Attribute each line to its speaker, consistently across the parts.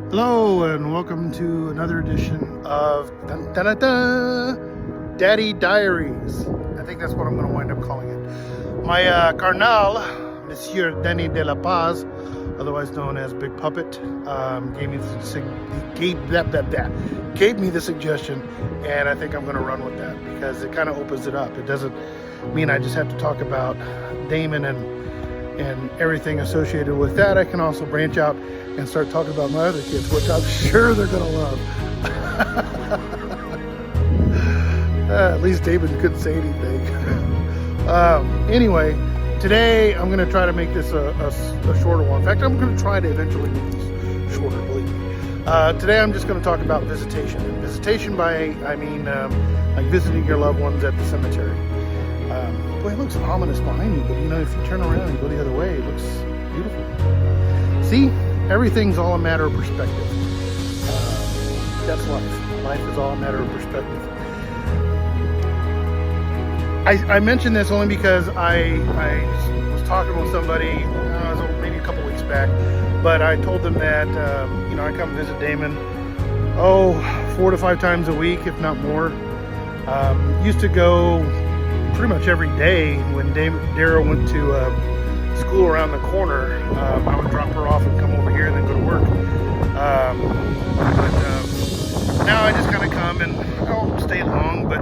Speaker 1: Hello and welcome to another edition of dun, dun, dun, dun, Daddy Diaries. I think that's what I'm going to wind up calling it. My carnal, Monsieur Danny de la Paz, otherwise known as Big Puppet, gave me the suggestion, and I think I'm going to run with that because it kind of opens it up. It doesn't mean I just have to talk about Damon and everything associated with that. I can also branch out and start talking about my other kids, which I'm sure they're gonna love. At least Damon couldn't say anything. Anyway, today I'm gonna try to make this a shorter one. In fact, I'm gonna try to eventually make this shorter, believe me. Today I'm just gonna talk about visitation. And visitation I mean like visiting your loved ones at the cemetery. Boy, it looks ominous behind you, but you know, if you turn around and go the other way, it looks beautiful. See, everything's all a matter of perspective. That's life. Life is all a matter of perspective. I mentioned this only because I was talking with somebody maybe a couple weeks back, but I told them that I come visit Damon 4 to 5 times a week, if not more. Used to go pretty much every day. When Daryl went to school around the corner, I would drop her off and come over here and then go to work. But now I just kind of come and I don't stay long. But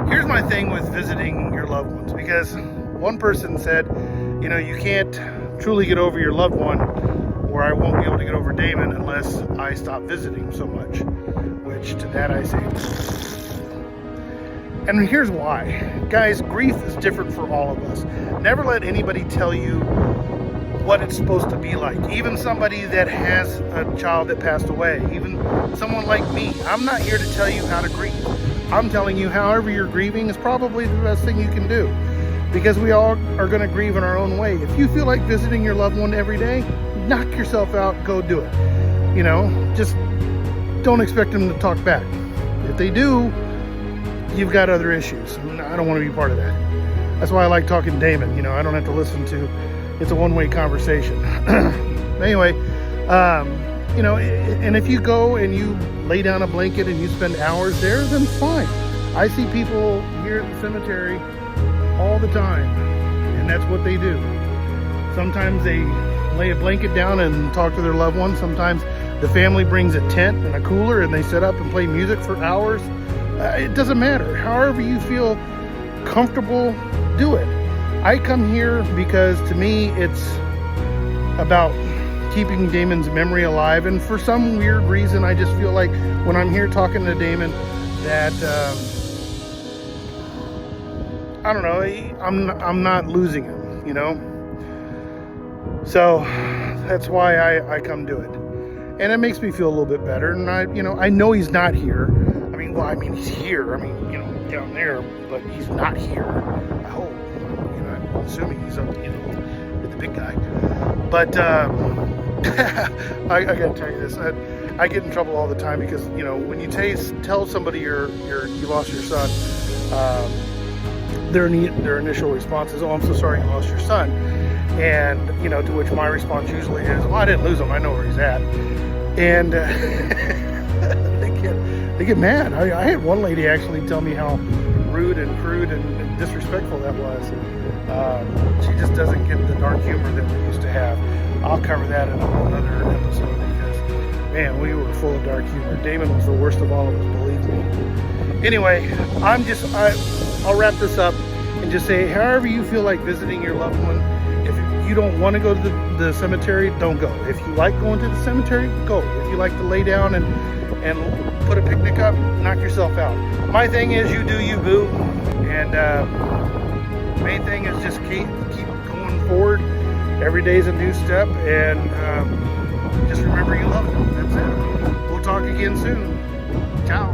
Speaker 1: here's my thing with visiting your loved ones, because one person said, you can't truly get over your loved one, or I won't be able to get over Damon unless I stop visiting so much. Which to that I say, and here's why. Guys, grief is different for all of us. Never let anybody tell you what it's supposed to be like. Even somebody that has a child that passed away, even someone like me. I'm not here to tell you how to grieve. I'm telling you, however you're grieving is probably the best thing you can do, because we all are going to grieve in our own way. If you feel like visiting your loved one every day, knock yourself out, go do it. Just don't expect them to talk back. If they do, you've got other issues. I don't want to be part of that. That's why I like talking to Damon. I don't have to listen to, it's a one-way conversation. Anyway, and if you go and you lay down a blanket and you spend hours there, then fine. I see people here at the cemetery all the time, and that's what they do. Sometimes they lay a blanket down and talk to their loved ones. Sometimes the family brings a tent and a cooler and they set up and play music for hours. It doesn't matter. However you feel comfortable, do it. I come here because to me it's about keeping Damon's memory alive, and for some weird reason I just feel like when I'm here talking to Damon that I don't know, I'm not losing him, So that's why I come do it. And it makes me feel a little bit better, and I know he's not here. He's here. Down there, but he's not here. I hope. I'm assuming he's up, with the big guy. But I gotta tell you this. I get in trouble all the time because when you tell somebody you lost your son, their initial response is, "Oh, I'm so sorry you lost your son," and to which my response usually is, "Well, I didn't lose him. I know where he's at," and they get mad. I had one lady actually tell me how rude and crude and disrespectful that was. She just doesn't get the dark humor that we used to have. I'll cover that in another episode because, man, we were full of dark humor. Damon was the worst of all of us, believe me. Anyway, I'll wrap this up and just say, however you feel like visiting your loved one, if you don't want to go to the cemetery, don't go. If you like going to the cemetery, go. If you like to lay down and put a picnic up, knock yourself out. My thing is, you do you, boo. And main thing is just keep going forward. Every day is a new step, and just remember you love them. That's it. We'll talk again soon. Ciao.